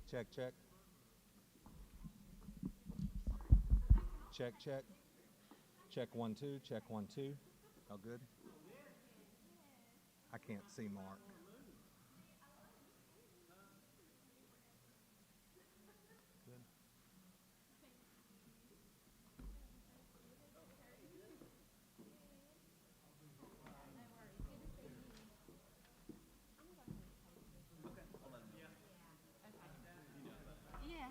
Check, check. Check, check. Check 1 2. Check 1 2. All good? I can't see Mark. Good. Yeah.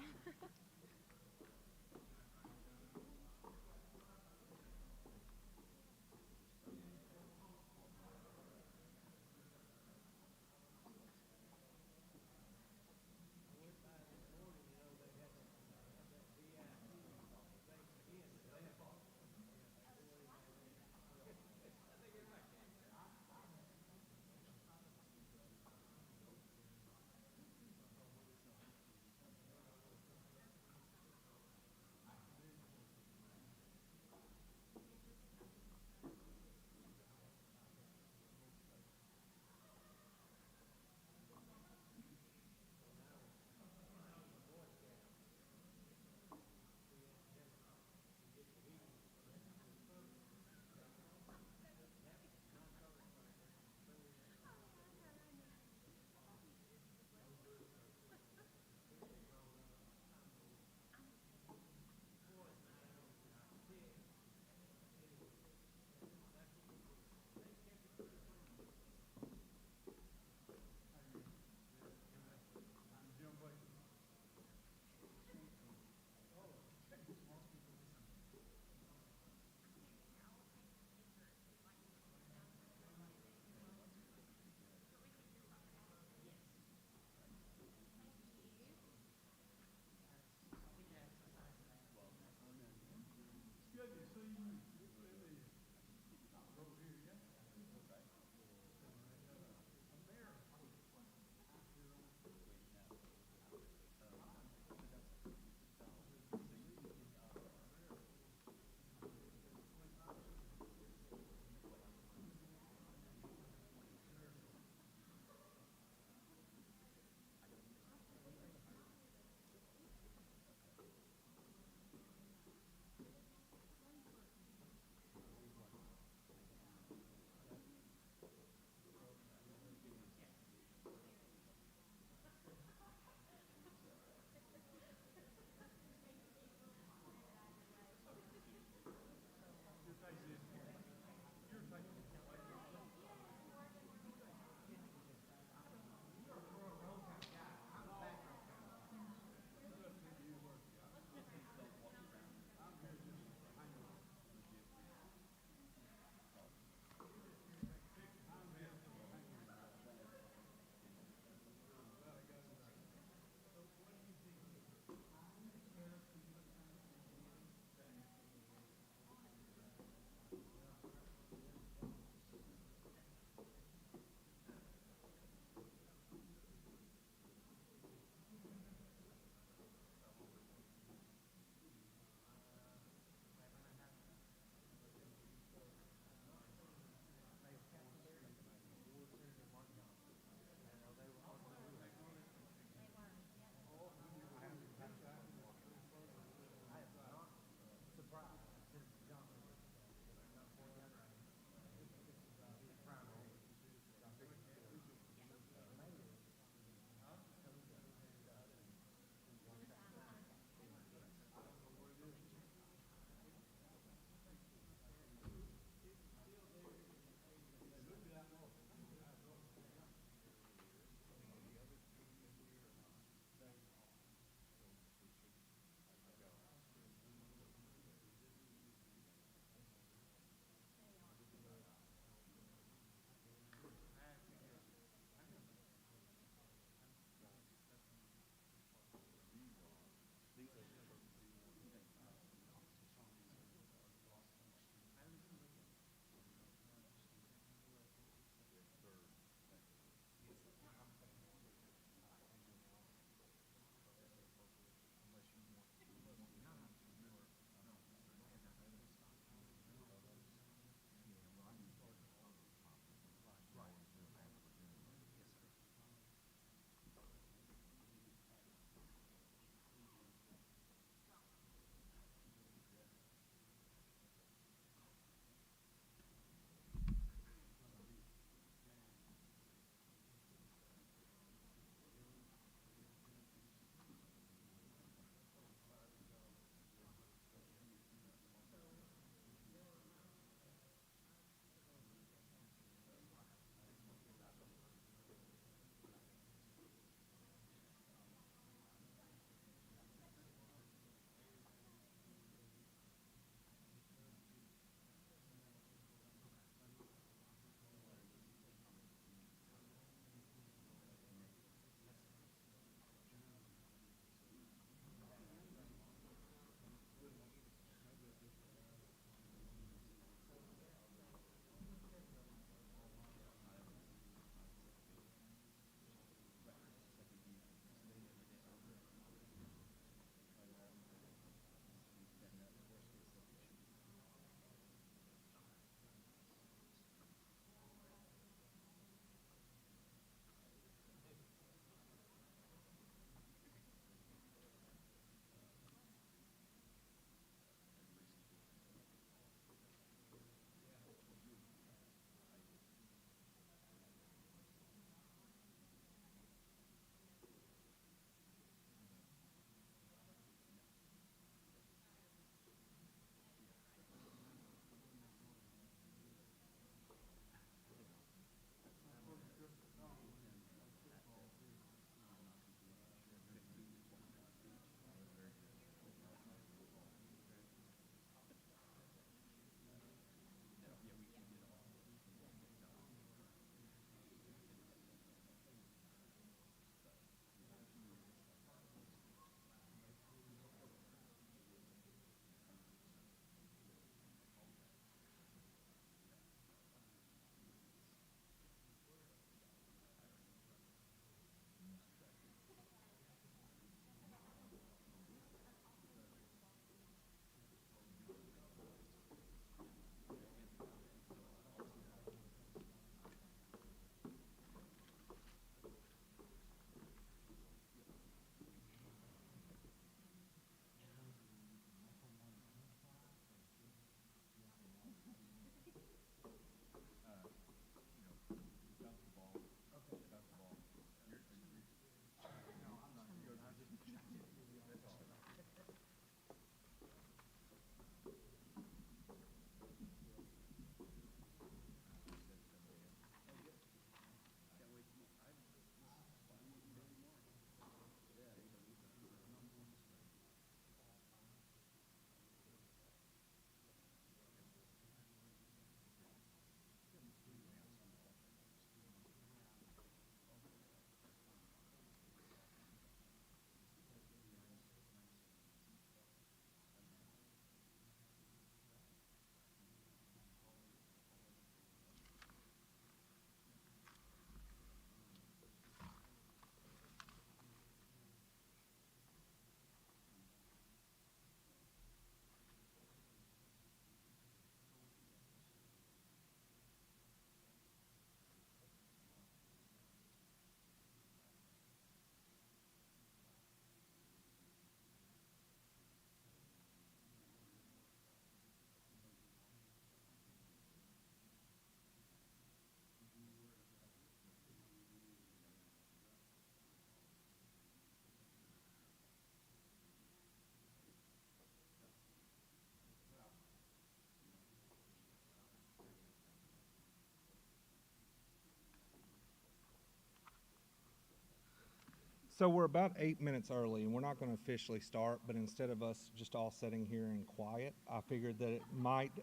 So we're about 8 minutes early, and we're not going to officially start, but instead of us just all sitting here in quiet, I figured that it might,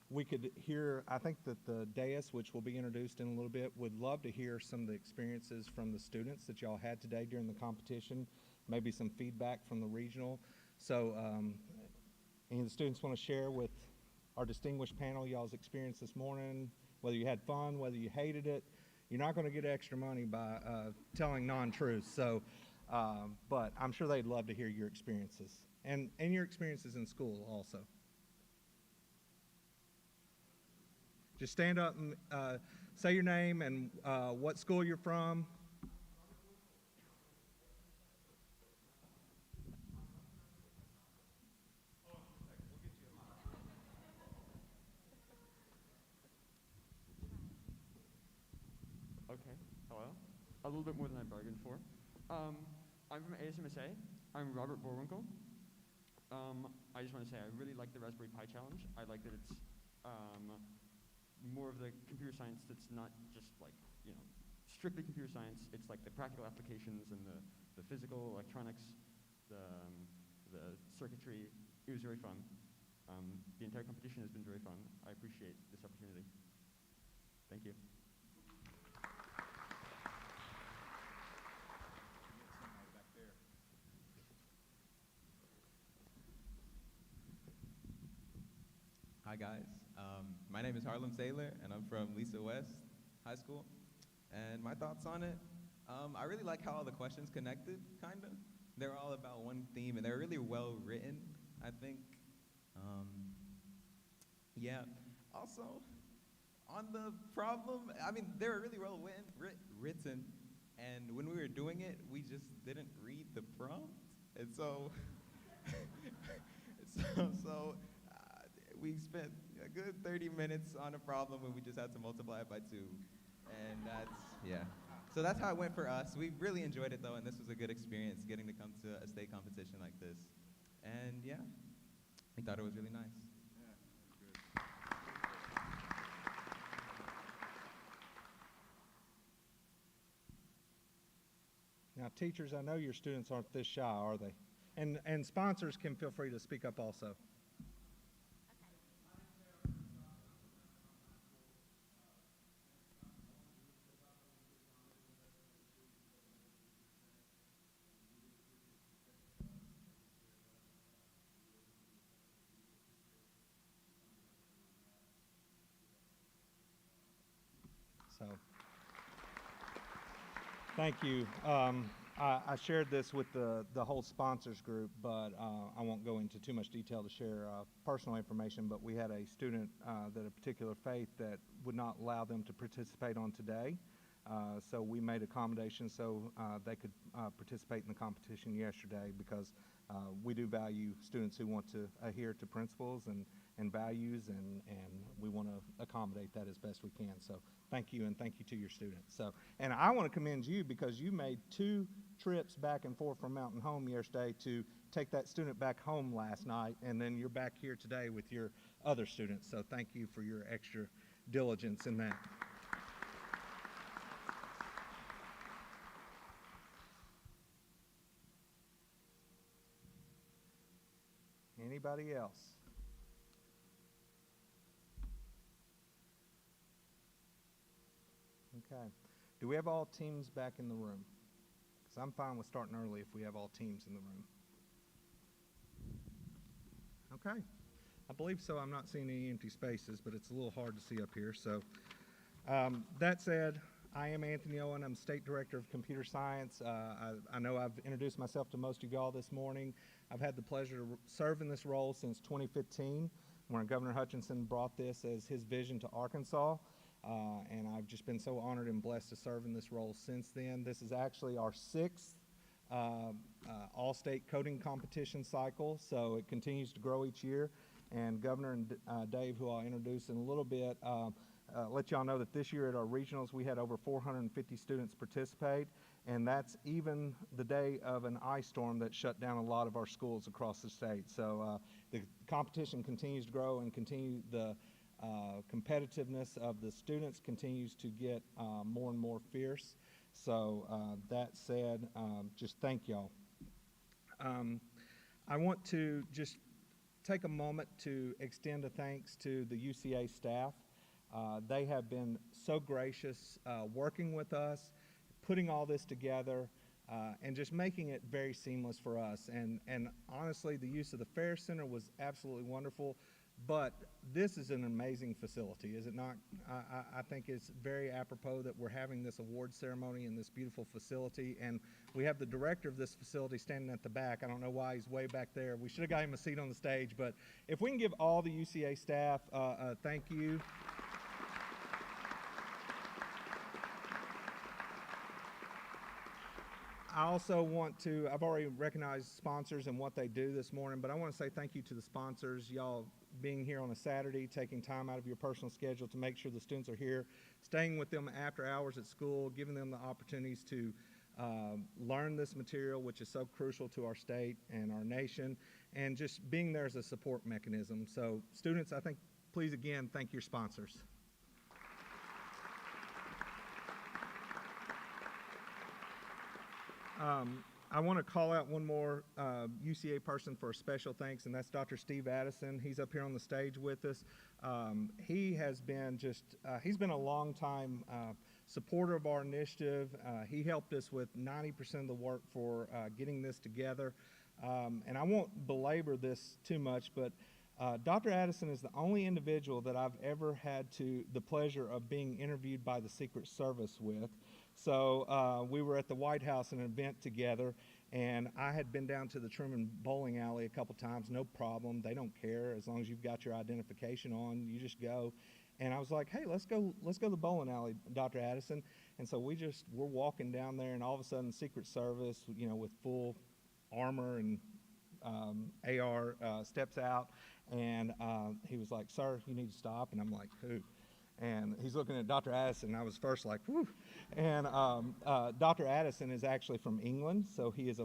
we could hear, I think that the dais, which will be introduced in a little bit, would love to hear some of the experiences from the students that y'all had today during the competition, maybe some feedback from the regional. So any of the students want to share with our distinguished panel y'all's experience this morning, whether you had fun, whether you hated it? You're not going to get extra money by telling non-truths. So, but I'm sure they'd love to hear your experiences and your experiences in school also. Just stand up and say your name and what school you're from. Okay, hello. A little bit more than I bargained for. I'm from ASMSA. I'm Robert Borwinkle. I just want to say I really like the Raspberry Pi Challenge. I like that it's more of the computer science that's not just like, strictly computer science. It's like the practical applications and the physical electronics, the circuitry. It was very fun. The entire competition has been very fun. I appreciate this opportunity. Thank you. Hi guys, my name is Harlem Saylor and I'm from Lisa West High School. And my thoughts on it, I really like how all the questions connected, kinda. They're all about one theme and they're really well written, I think. Yeah, also, on the problem, I mean, they were really well written, and when we were doing it, we just didn't read the prompt, and so, we spent a good 30 minutes on a problem when we just had to multiply it by 2. And yeah. So that's how it went for us. We really enjoyed it though, and this was a good experience getting to come to a state competition like this. And yeah, we thought it was really nice. Yeah, good. Now teachers, I know your students aren't this shy, are they? And sponsors can feel free to speak up also. So, thank you. I shared this with the whole sponsors group, but I won't go into too much detail to share personal information, but we had a student that a particular faith that would not allow them to participate on today. So we made accommodations so they could participate in the competition yesterday because we do value students who want to adhere to principles and values, and we want to accommodate that as best we can. So thank you, and thank you to your students. So, and I want to commend you because you made 2 trips back and forth from Mountain Home yesterday to take that student back home last night, and then you're back here today with your other students. So thank you for your extra diligence in that. Anybody else? Okay. Do we have all teams back in the room? Because I'm fine with starting early if we have all teams in the room. Okay. I believe so. I'm not seeing any empty spaces, but it's a little hard to see up here. So that said, I am Anthony Owen. I'm State Director of Computer Science. I know I've introduced myself to most of y'all this morning. I've had the pleasure to serve in this role since 2015, when Governor Hutchinson brought this as his vision to Arkansas. And I've just been so honored and blessed to serve in this role since then. This is actually our 6th all-state coding competition cycle, so it continues to grow each year. And Governor and Dave, who I'll introduce in a little bit, let y'all know that this year at our regionals we had over 450 students participate, and that's even the day of an ice storm that shut down a lot of our schools across the state. So the competition continues to grow, and the competitiveness of the students continues to get more and more fierce. So that said, just thank y'all. I want to just take a moment to extend a thanks to the UCA staff. They have been so gracious working with us, putting all this together, and just making it very seamless for us. And honestly, the use of the Fair Center was absolutely wonderful, but this is an amazing facility, is it not? I think it's very apropos that we're having this award ceremony in this beautiful facility, and we have the director of this facility standing at the back. I don't know why he's way back there. We should have got him a seat on the stage, but if we can give all the UCA staff a thank you. I also want to, I've already recognized sponsors and what they do this morning, but I want to say thank you to the sponsors. Y'all being here on a Saturday, taking time out of your personal schedule to make sure the students are here, staying with them after hours at school, giving them the opportunities to learn this material, which is so crucial to our state and our nation, and just being there as a support mechanism. So students, I think, please again, thank your sponsors. I want to call out one more UCA person for a special thanks, and that's Dr. Steve Addison. He's up here on the stage with us. He has been he's been a long time supporter of our initiative. He helped us with 90% of the work for getting this together. And I won't belabor this too much, but Dr. Addison is the only individual that I've ever had the pleasure of being interviewed by the Secret Service with. So we were at the White House in an event together, and I had been down to the Truman Bowling Alley a couple times, no problem. They don't care as long as you've got your identification on, you just go. And I was like, hey, let's go to the bowling alley, Dr. Addison. And so we're walking down there, and all of a sudden, Secret Service, with full armor and AR steps out, and he was like, sir, you need to stop. And I'm like, who? And he's looking at Dr. Addison, and I was first like, whew. And Dr. Addison is actually from England, so he is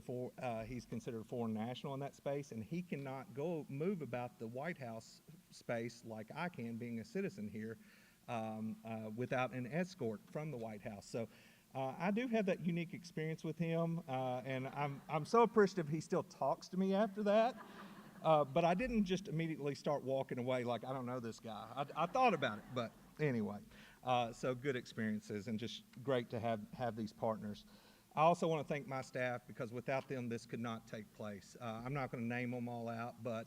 he's considered a foreign national in that space, and he cannot move about the White House space like I can, being a citizen here, without an escort from the White House. So I do have that unique experience with him, and I'm so appreciative he still talks to me after that. But I didn't just immediately start walking away like, I don't know this guy. I thought about it, but anyway. So good experiences, and just great to have these partners. I also want to thank my staff, because without them, this could not take place. I'm not going to name them all out, but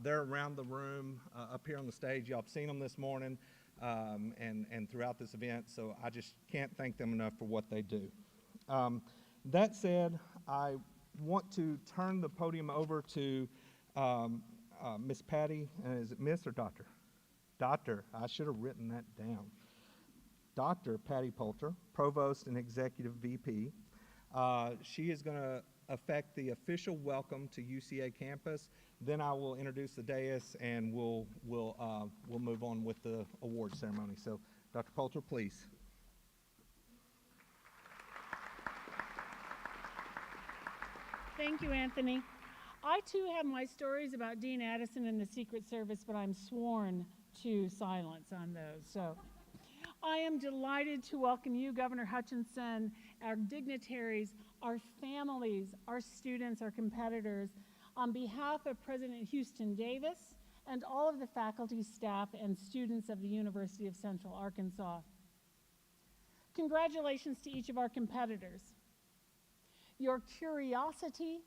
they're around the room, up here on the stage. Y'all have seen them this morning and throughout this event, so I just can't thank them enough for what they do. That said, I want to turn the podium over to Miss Patty, is it Miss or Doctor? Doctor, I should have written that down. Dr. Patty Poulter, Provost and Executive VP. She is going to effect the official welcome to UCA campus. Then I will introduce the dais, and we'll move on with the award ceremony. So, Dr. Poulter, please. Thank you, Anthony. I too have my stories about Dean Addison and the Secret Service, but I'm sworn to silence on those. So I am delighted to welcome you, Governor Hutchinson, our dignitaries, our families, our students, our competitors, on behalf of President Houston Davis and all of the faculty, staff, and students of the University of Central Arkansas. Congratulations to each of our competitors. Your curiosity,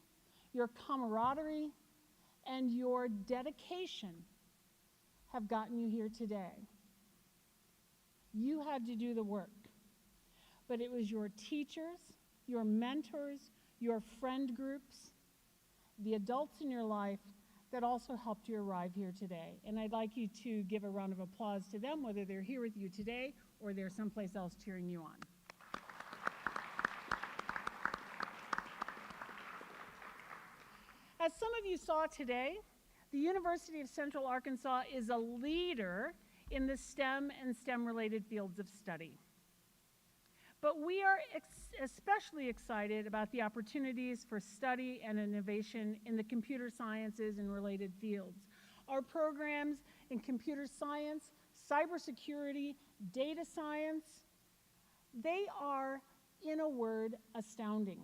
your camaraderie, and your dedication have gotten you here today. You had to do the work, but it was your teachers, your mentors, your friend groups, the adults in your life that also helped you arrive here today. And I'd like you to give a round of applause to them, whether they're here with you today or they're someplace else cheering you on. As some of you saw today, the University of Central Arkansas is a leader in the STEM and STEM-related fields of study. But we are especially excited about the opportunities for study and innovation in the computer sciences and related fields. Our programs in computer science, cybersecurity, data science, they are in a word, astounding.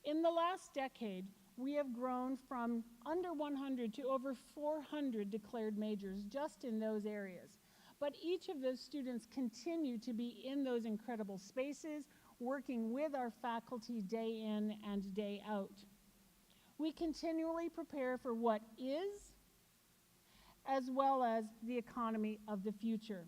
In the last decade, we have grown from under 100 to over 400 declared majors just in those areas. But each of those students continue to be in those incredible spaces, working with our faculty day in and day out. We continually prepare for what is, as well as the economy of the future.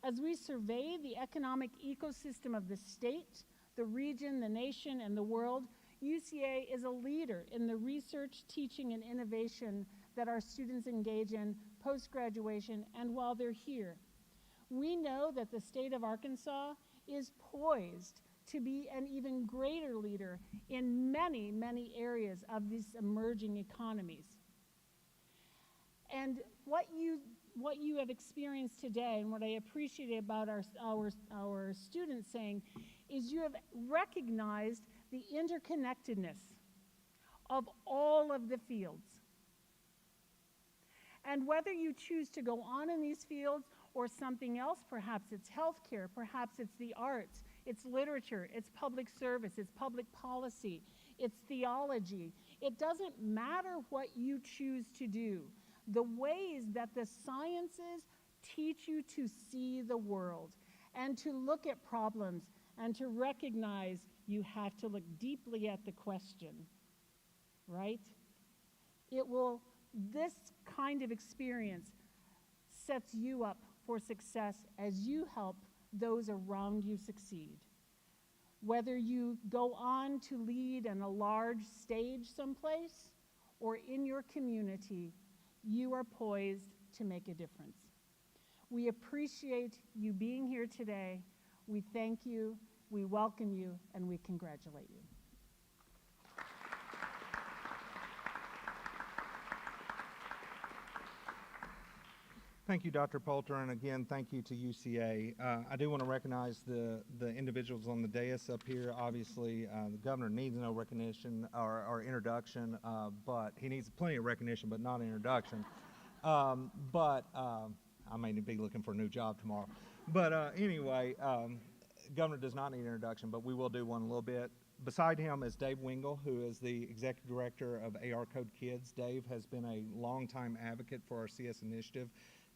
As we survey the economic ecosystem of the state, the region, the nation, and the world, UCA is a leader in the research, teaching, and innovation that our students engage in post-graduation and while they're here. We know that the state of Arkansas is poised to be an even greater leader in many, many areas of these emerging economies. And what you have experienced today, and what I appreciate about our students saying, is you have recognized the interconnectedness of all of the fields. And whether you choose to go on in these fields or something else, perhaps it's healthcare, perhaps it's the arts, it's literature, it's public service, it's public policy, it's theology. It doesn't matter what you choose to do. The ways that the sciences teach you to see the world and to look at problems and to recognize you have to look deeply at the question, right? This kind of experience sets you up for success as you help those around you succeed. Whether you go on to lead on a large stage someplace or in your community, you are poised to make a difference. We appreciate you being here today. We thank you, we welcome you, and we congratulate you. Thank you, Dr. Poulter, and again, thank you to UCA. I do want to recognize the individuals on the dais up here. Obviously, the governor needs no recognition or introduction, but he needs plenty of recognition, but not introduction. I may be looking for a new job tomorrow. But anyway, governor does not need introduction, but we will do one a little bit. Beside him is Dave Wingle, who is the executive director of AR Code Kids. Dave has been a longtime advocate for our CS initiative.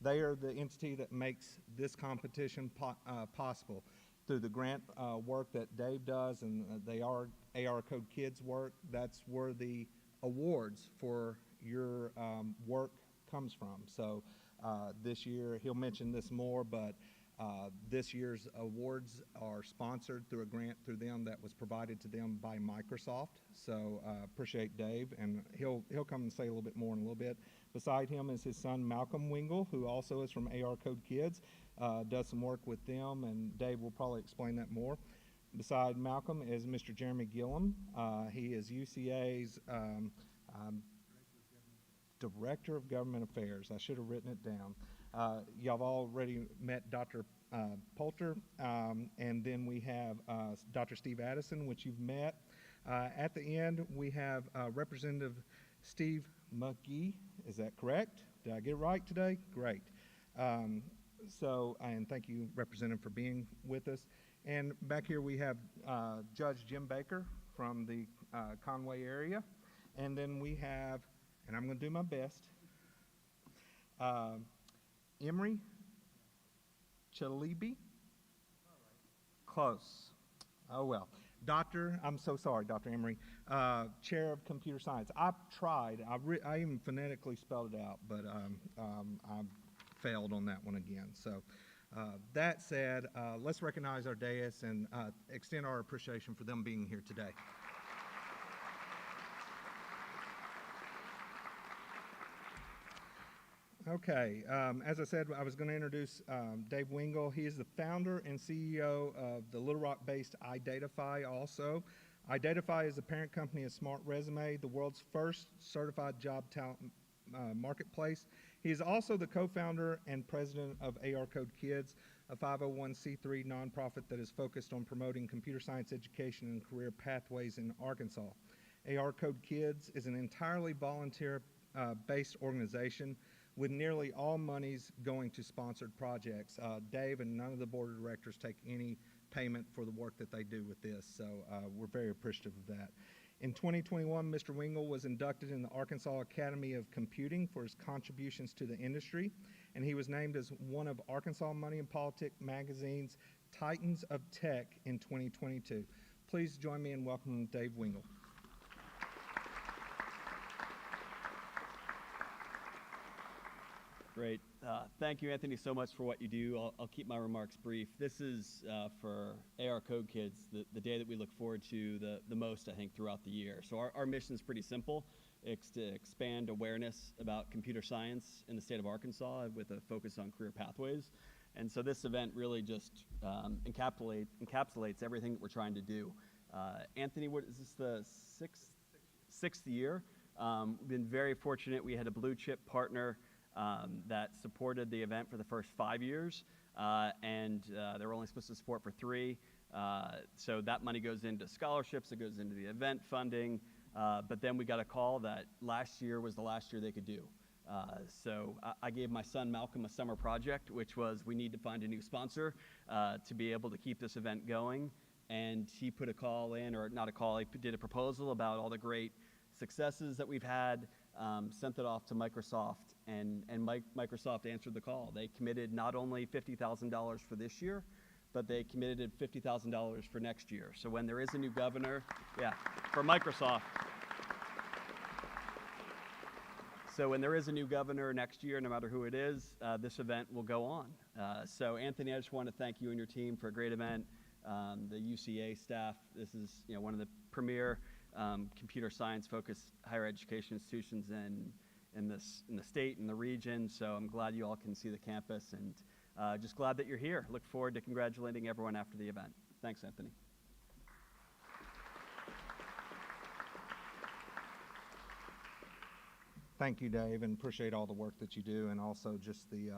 They are the entity that makes this competition possible through the grant work that Dave does and they are AR Code Kids work. That's where the awards for your work comes from. So this year, he'll mention this more, but this year's awards are sponsored through a grant through them that was provided to them by Microsoft. So appreciate Dave, and he'll come and say a little bit more in a little bit. Beside him is his son Malcolm Wingle, who also is from AR Code Kids, does some work with them, and Dave will probably explain that more. Beside Malcolm is Mr. Jeremy Gillum. He is UCA's Director of Government Affairs. I should have written it down. Y'all have already met Dr. Poulter, and then we have Dr. Steve Addison, which you've met. At the end, we have Representative Steve McGee. Is that correct? Did I get it right today? Great. And thank you, Representative, for being with us. And back here we have Judge Jim Baker from the Conway area. And then we have, and I'm going to do my best, Emory Chalibi? Close. Oh, well. I'm so sorry, Dr. Emory, Chair of Computer Science. I've tried. I even phonetically spelled it out, but I failed on that one again. So that said, let's recognize our dais and extend our appreciation for them being here today. Okay, as I said, I was going to introduce Dave Wingle. He is the founder and CEO of the Little Rock-based Identify also. Identify is the parent company of Smart Resume, the world's first certified job talent marketplace. He is also the co-founder and president of AR Code Kids, a 501c3 nonprofit that is focused on promoting computer science education and career pathways in Arkansas. AR Code Kids is an entirely volunteer-based organization with nearly all monies going to sponsored projects. Dave and none of the board of directors take any payment for the work that they do with this. So we're very appreciative of that. In 2021, Mr. Wingle was inducted in the Arkansas Academy of Computing for his contributions to the industry, and he was named as one of Arkansas Money and Politics magazine's Titans of Tech in 2022. Please join me in welcoming Dave Wingle. Great. Thank you, Anthony, so much for what you do. I'll keep my remarks brief. This is, for AR Code Kids, the day that we look forward to the most, I think, throughout the year. So our mission is pretty simple. It's to expand awareness about computer science in the state of Arkansas with a focus on career pathways. And so this event really just encapsulates everything that we're trying to do. Anthony, what is this, the sixth year? We've been very fortunate. We had a blue chip partner that supported the event for the first 5 years, and they were only supposed to support for 3. So that money goes into scholarships, it goes into the event funding, but then we got a call that last year was the last year they could do. So I gave my son Malcolm a summer project, which was we need to find a new sponsor to be able to keep this event going, and he put a call in, or not a call, he did a proposal about all the great successes that we've had, sent it off to Microsoft, and Microsoft answered the call. They committed not only $50,000 for this year, but they committed $50,000 for next year. So when there is a new governor, for Microsoft. So when there is a new governor next year, no matter who it is, this event will go on. So Anthony, I just want to thank you and your team for a great event. The UCA staff, this is one of the premier computer science focused higher education institutions in the state and the region. So I'm glad you all can see the campus, and just glad that you're here. Look forward to congratulating everyone after the event. Thanks, Anthony. Thank you, Dave, and appreciate all the work that you do, and also just the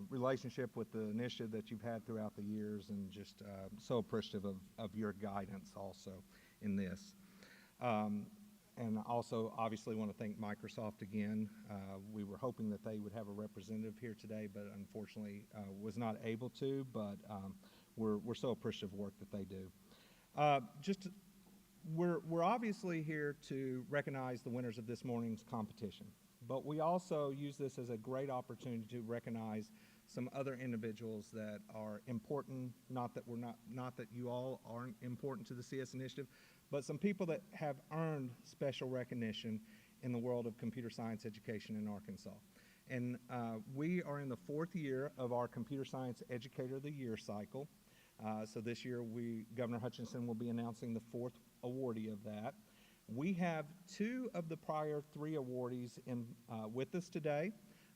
relationship with the initiative that you've had throughout the years, and just so appreciative of your guidance also in this. And also, obviously, want to thank Microsoft again. We were hoping that they would have a representative here today, but unfortunately was not able to, but we're so appreciative of the work that they do. We're obviously here to recognize the winners of this morning's competition, but we also use this as a great opportunity to recognize some other individuals that are important, not that you all aren't important to the CS initiative, but some people that have earned special recognition in the world of computer science education in Arkansas. And we are in the 4th year of our Computer Science Educator of the Year cycle. So this year, Governor Hutchinson will be announcing the 4th awardee of that. We have 2 of the prior 3 awardees with us today.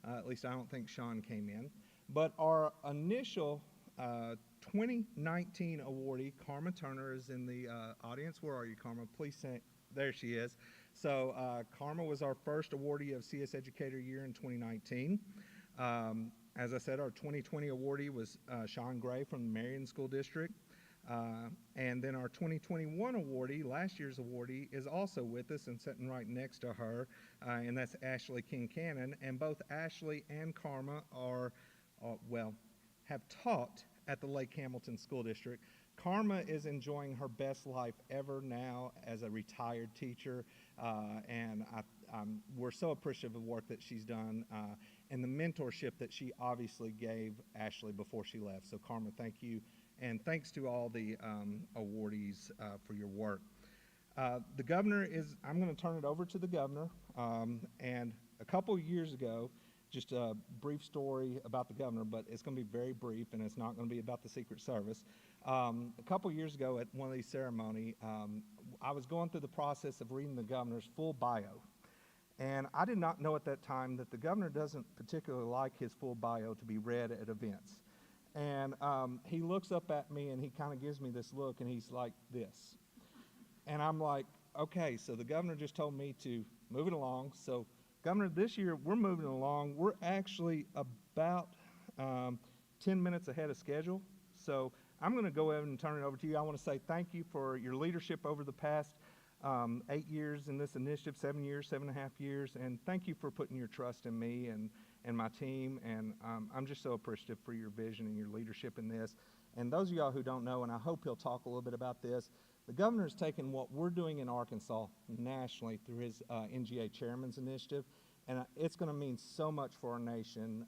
At least I don't think Sean came in. But our initial 2019 awardee, Karma Turner, is in the audience. Where are you, Karma? Please say, there she is. So Karma was our first awardee of CS Educator Year in 2019. As I said, our 2020 awardee was Sean Gray from the Marion School District. And then our 2021 awardee, last year's awardee, is also with us and sitting right next to her, and that's Ashley King-Cannon. And both Ashley and Karma have taught at the Lake Hamilton School District. Karma is enjoying her best life ever now as a retired teacher, and we're so appreciative of the work that she's done and the mentorship that she obviously gave Ashley before she left. So Karma, thank you, and thanks to all the awardees for your work. The governor I'm going to turn it over to the governor, and a couple years ago, just a brief story about the governor, but it's going to be very brief, and it's not going to be about the Secret Service. A couple years ago at one of these ceremonies, I was going through the process of reading the governor's full bio. And I did not know at that time that the governor doesn't particularly like his full bio to be read at events. And he looks up at me, and he kind of gives me this look, and he's like this. And I'm like, okay, so the governor just told me to move it along. So Governor, this year we're moving along. We're actually about 10 minutes ahead of schedule. So I'm going to go ahead and turn it over to you. I want to say thank you for your leadership over the past 8 years in this initiative, 7.5 years, and thank you for putting your trust in me and my team, and I'm just so appreciative for your vision and your leadership in this. And those of y'all who don't know, and I hope he'll talk a little bit about this, the governor's taken what we're doing in Arkansas nationally through his NGA Chairman's Initiative, and it's going to mean so much for our nation,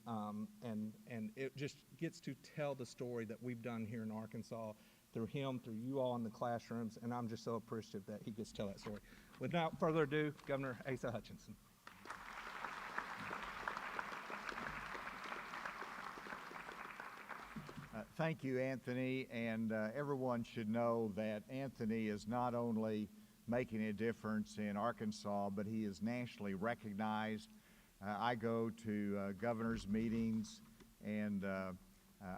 and it just gets to tell the story that we've done here in Arkansas through him, through you all in the classrooms, and I'm just so appreciative that he gets to tell that story. Without further ado, Governor Asa Hutchinson. Thank you, Anthony, and everyone should know that Anthony is not only making a difference in Arkansas, but he is nationally recognized. I go to governors' meetings, and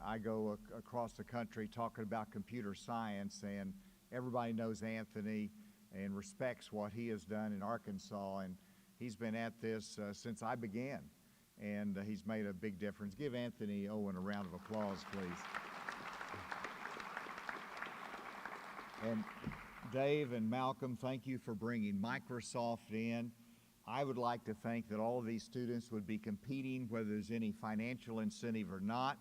I go across the country talking about computer science, and everybody knows Anthony and respects what he has done in Arkansas, and he's been at this since I began, and he's made a big difference. Give Anthony Owen a round of applause, please. And Dave and Malcolm, thank you for bringing Microsoft in. I would like to think that all of these students would be competing whether there's any financial incentive or not,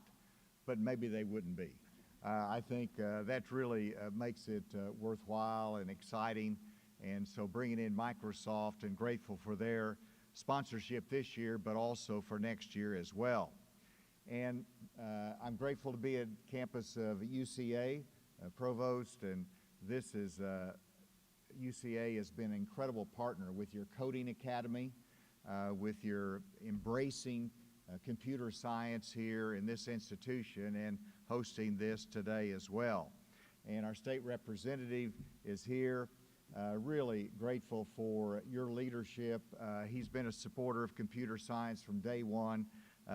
but maybe they wouldn't be. I think that really makes it worthwhile and exciting, and so bringing in Microsoft, and grateful for their sponsorship this year, but also for next year as well. And I'm grateful to be at campus of UCA, Provost, and this is, UCA has been an incredible partner with your coding academy, with your embracing computer science here in this institution, and hosting this today as well. And our state representative is here, really grateful for your leadership. He's been a supporter of computer science from day one,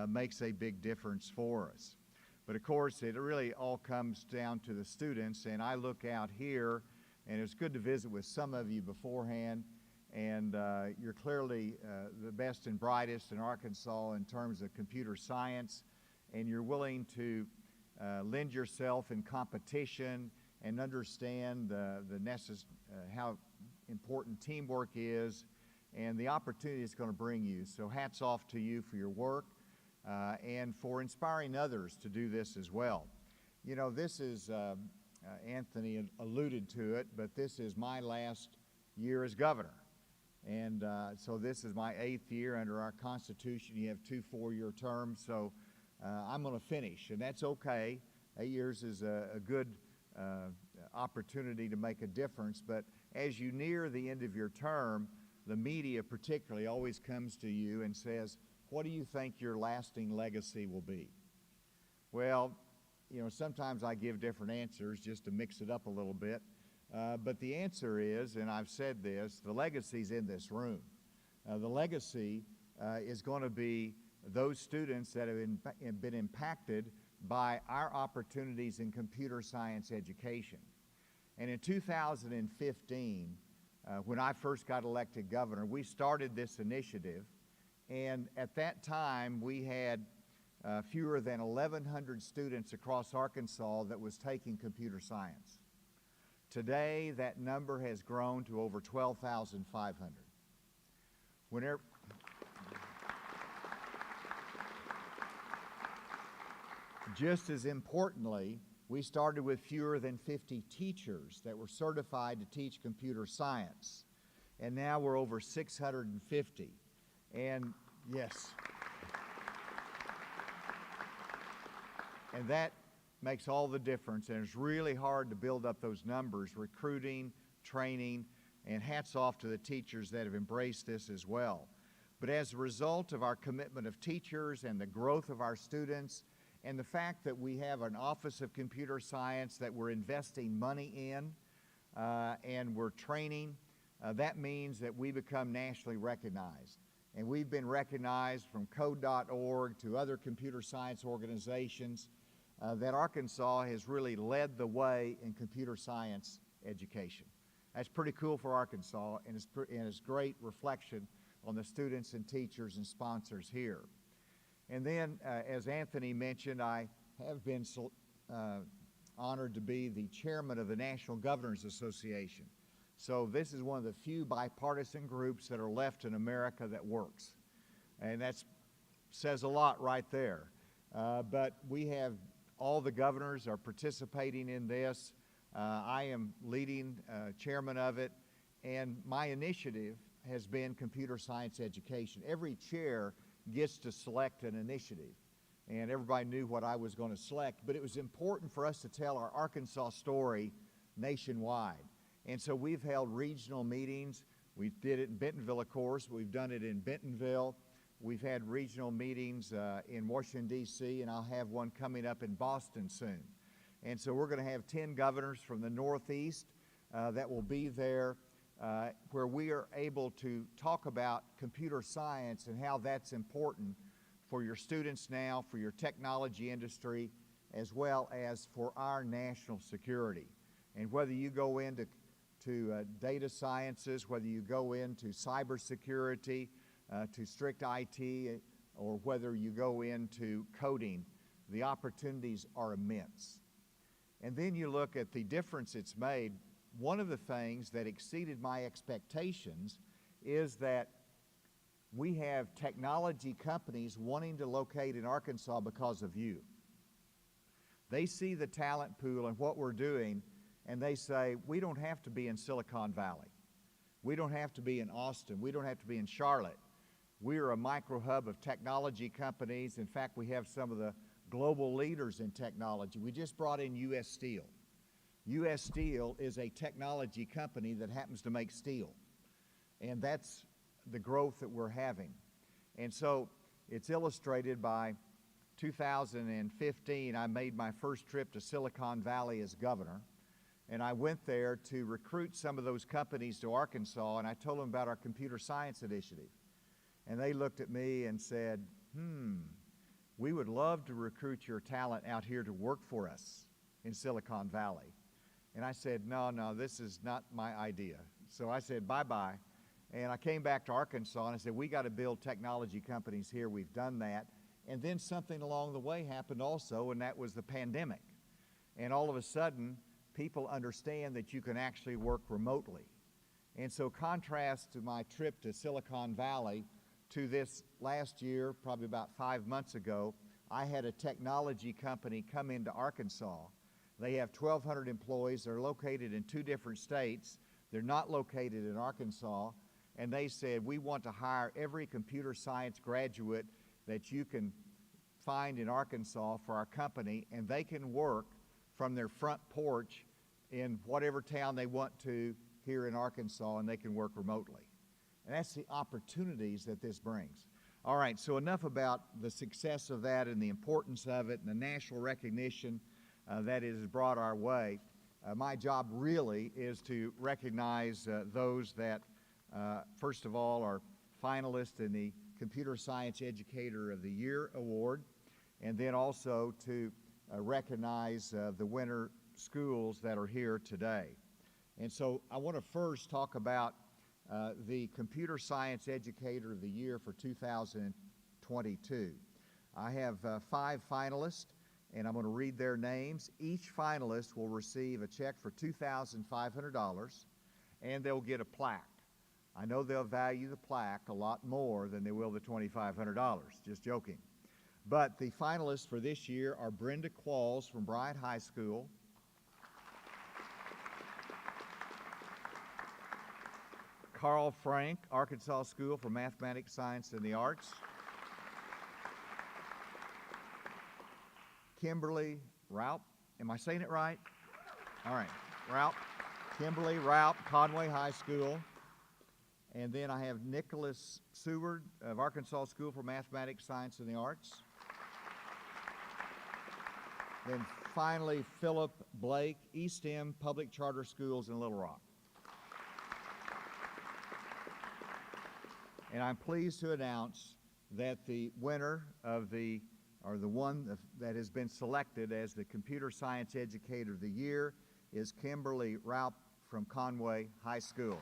makes a big difference for us. But of course, it really all comes down to the students, and I look out here, and it's good to visit with some of you beforehand, and you're clearly the best and brightest in Arkansas in terms of computer science, and you're willing to lend yourself in competition and understand how important teamwork is and the opportunity it's going to bring you. So hats off to you for your work. And for inspiring others to do this as well. You know, this is, Anthony alluded to it, but this is my last year as governor. And so this is my 8th year. Under our Constitution, you have 2 4-year terms, so I'm going to finish, and that's okay. 8 years is a good opportunity to make a difference, but as you near the end of your term, the media particularly always comes to you and says, what do you think your lasting legacy will be? Well, you know, sometimes I give different answers just to mix it up a little bit. But the answer is, and I've said this, the legacy's in this room. The legacy is going to be those students that have been impacted by our opportunities in computer science education. And in 2015, when I first got elected governor, we started this initiative. And at that time, we had fewer than 1,100 students across Arkansas that was taking computer science. Today, that number has grown to over 12,500. Just as importantly, we started with fewer than 50 teachers that were certified to teach computer science. And now we're over 650. And yes, and that makes all the difference, and it's really hard to build up those numbers, recruiting, training, and hats off to the teachers that have embraced this as well. But as a result of our commitment of teachers and the growth of our students, and the fact that we have an Office of Computer Science that we're investing money in, and we're training, that means that we become nationally recognized. And we've been recognized from code.org to other computer science organizations that Arkansas has really led the way in computer science education. That's pretty cool for Arkansas, and it's great reflection on the students and teachers and sponsors here. And then, as Anthony mentioned, I have been honored to be the chairman of the National Governors Association. So this is one of the few bipartisan groups that are left in America that works. And that's says a lot right there. But we have all the governors are participating in this. I am leading, chairman of it, and my initiative has been computer science education. Every chair gets to select an initiative, and everybody knew what I was going to select, but it was important for us to tell our Arkansas story nationwide. And so we've held regional meetings. We did it in Bentonville, of course. We've done it in Bentonville. We've had regional meetings in Washington, D.C., and I'll have one coming up in Boston soon. And so we're going to have 10 governors from the Northeast that will be there, where we are able to talk about computer science and how that's important for your students now, for your technology industry, as well as for our national security. And whether you go into data sciences, whether you go into cybersecurity, to strict IT, or whether you go into coding, the opportunities are immense. And then you look at the difference it's made. One of the things that exceeded my expectations is that we have technology companies wanting to locate in Arkansas because of you. They see the talent pool and what we're doing, and they say, we don't have to be in Silicon Valley. We don't have to be in Austin. We don't have to be in Charlotte. We are a micro hub of technology companies. In fact, we have some of the global leaders in technology. We just brought in U.S. Steel. U.S. Steel is a technology company that happens to make steel. And that's the growth that we're having. And so it's illustrated by 2015, I made my first trip to Silicon Valley as governor. And I went there to recruit some of those companies to Arkansas, and I told them about our computer science initiative. And they looked at me and said, we would love to recruit your talent out here to work for us in Silicon Valley. And I said, no, this is not my idea. So I said, bye-bye. And I came back to Arkansas, and I said, we got to build technology companies here. We've done that. And then something along the way happened also, and that was the pandemic. And all of a sudden, people understand that you can actually work remotely. And so contrast to my trip to Silicon Valley to this last year, probably about 5 months ago, I had a technology company come into Arkansas. They have 1,200 employees. They're located in 2 different states. They're not located in Arkansas. And they said, we want to hire every computer science graduate that you can find in Arkansas for our company, and they can work from their front porch in whatever town they want to here in Arkansas, and they can work remotely. And that's the opportunities that this brings. All right, so enough about the success of that and the importance of it and the national recognition that it has brought our way. My job really is to recognize those that, first of all, are finalists in the Computer Science Educator of the Year Award, and then also to recognize the winner schools that are here today. And so I want to first talk about the Computer Science Educator of the Year for 2022. I have 5 finalists, and I'm going to read their names. Each finalist will receive a check for $2,500, and they'll get a plaque. I know they'll value the plaque a lot more than they will the $2,500, just joking. But the finalists for this year are Brenda Qualls from Bryant High School, Carl Frank, Arkansas School for Mathematics, Science, and the Arts, Kimberly Raup, am I saying it right? All right, Raup, Kimberly Raup, Conway High School. And then I have Nicholas Seward of Arkansas School for Mathematics, Science, and the Arts. Then finally, Philip Blake, East End Public Charter Schools in Little Rock. And I'm pleased to announce that the winner of the one that has been selected as the Computer Science Educator of the Year is Kimberly Raup from Conway High School.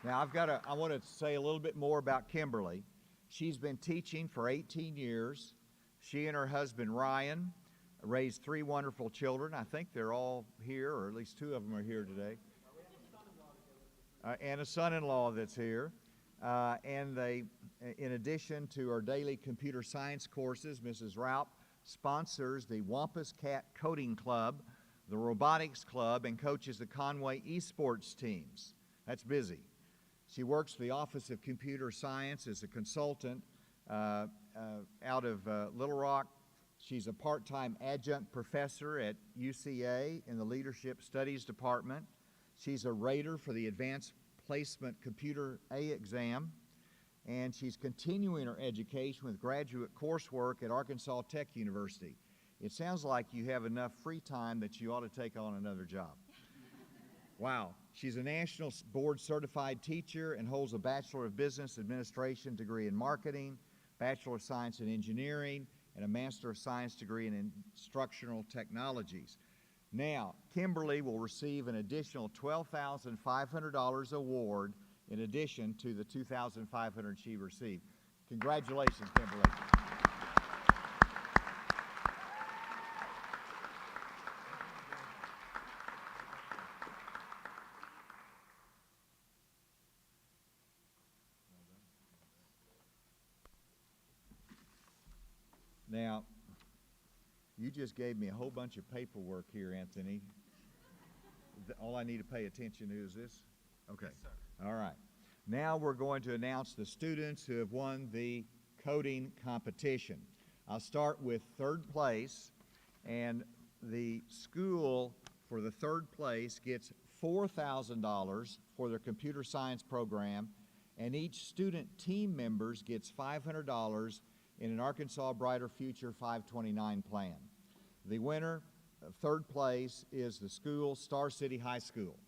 Now I want to say a little bit more about Kimberly. She's been teaching for 18 years. She and her husband Ryan raised 3 wonderful children. I think they're all here, or at least 2 of them are here today. and a son-in-law that's here. And they, in addition to our daily computer science courses, Mrs. Raup sponsors the Wampus Cat Coding Club, the Robotics Club, and coaches the Conway esports teams. That's busy. She works for the Office of Computer Science as a consultant out of Little Rock. She's a part-time adjunct professor at UCA in the Leadership Studies Department. She's a rater for the Advanced Placement Computer A exam, and she's continuing her education with graduate coursework at Arkansas Tech University. It sounds like you have enough free time that you ought to take on another job. Wow. She's a national board certified teacher and holds a Bachelor of Business Administration degree in marketing, Bachelor of Science in Engineering, and a Master of Science degree in Instructional Technologies. Now, Kimberly will receive an additional $12,500 award in addition to the $2,500 she received. Congratulations, Kimberly. Now, you just gave me a whole bunch of paperwork here, Anthony. All I need to pay attention to is this? Okay. Yes, sir. All right. Now we're going to announce the students who have won the coding competition. I'll start with third place, and the school for the third place gets $4,000 for their computer science program, and each student team members gets $500 in an Arkansas Brighter Future 529 plan. The winner of third place is the school, Star City High School.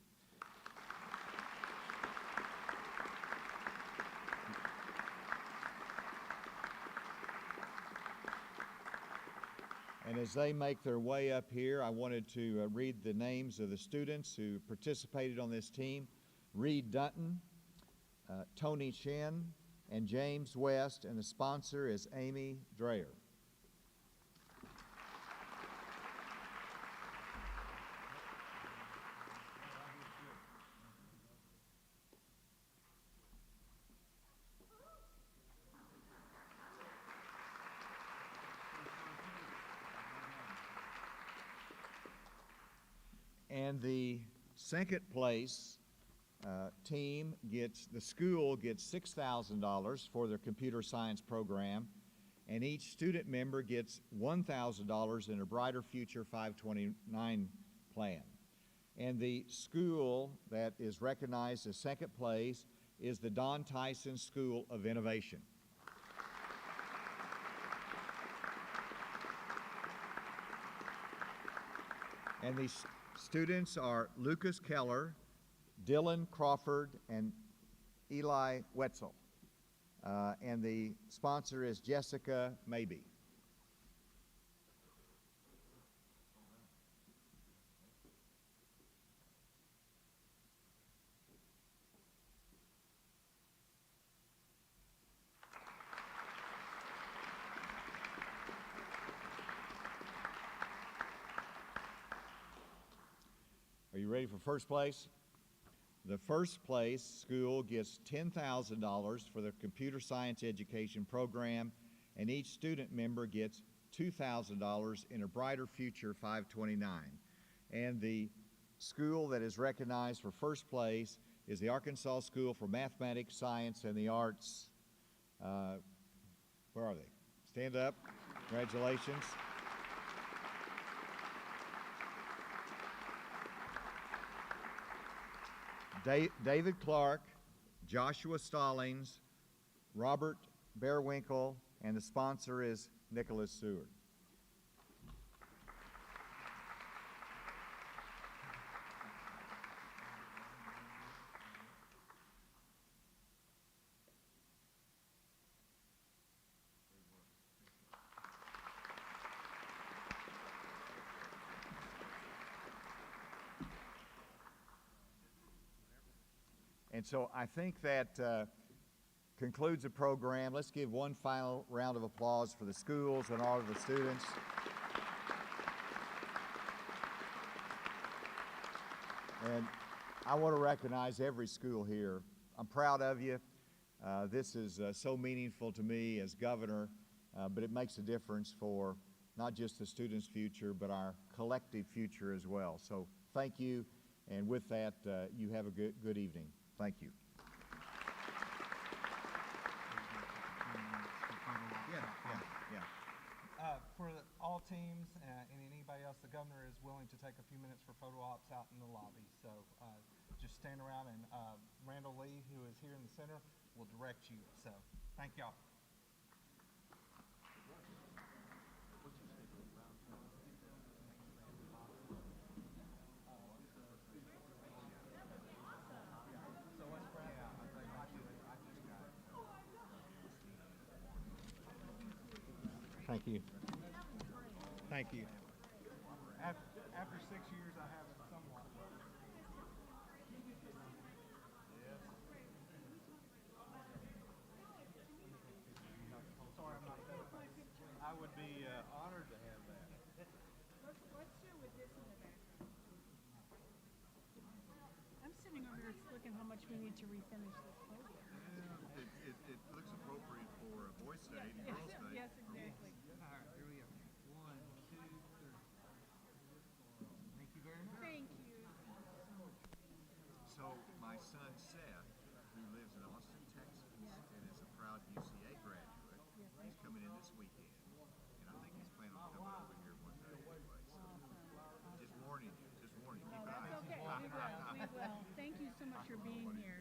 And as they make their way up here, I wanted to read the names of the students who participated on this team. Reed Dutton, Tony Shin, and James West, and the sponsor is Amy Dreyer. And the second place team gets, the school gets $6,000 for their computer science program, and each student member gets $1,000 in a Brighter Future 529 plan. And the school that is recognized as second place is the Don Tyson School of Innovation. And these students are Lucas Keller, Dylan Crawford, and Eli Wetzel. And the sponsor is Jessica Maybe. Are you ready for first place? The first place school gets $10,000 for their computer science education program, and each student member gets $2,000 in a Brighter Future 529. And the school that is recognized for first place is the Arkansas School for Mathematics, Science, and the Arts. Where are they? Stand up. Congratulations. David Clark, Joshua Stallings, Robert Bearwinkle, and the sponsor is Nicholas Seward. And so I think that concludes the program. Let's give one final round of applause for the schools and all of the students. And I want to recognize every school here. I'm proud of you. This is so meaningful to me as governor, but it makes a difference for not just the students' future, but our collective future as well. So thank you, and with that, you have a good evening. Thank you. For all teams and anybody else, the governor is willing to take a few minutes for photo ops out in the lobby. So just stand around, and Randall Lee, who is here in the center, will direct you. So thank y'all. Thank you. Thank you. After 6 years, I have somewhat. Sorry, I'm not better. I would be honored to have that. Let's do with this in the background. I'm sitting over here looking how much we need to refinish this podium. It looks appropriate for a boys' day and girls' day. Yes, exactly. All right, here we go. 1, 2, 3. Thank you very much. Thank you. So my son Seth, who lives in Austin, Texas, and is a proud UCA graduate, he's coming in this weekend, and I think he's planning on coming over here one day anyway. So just warning you, keep an eye. That's okay. We will. Thank you so much for being here.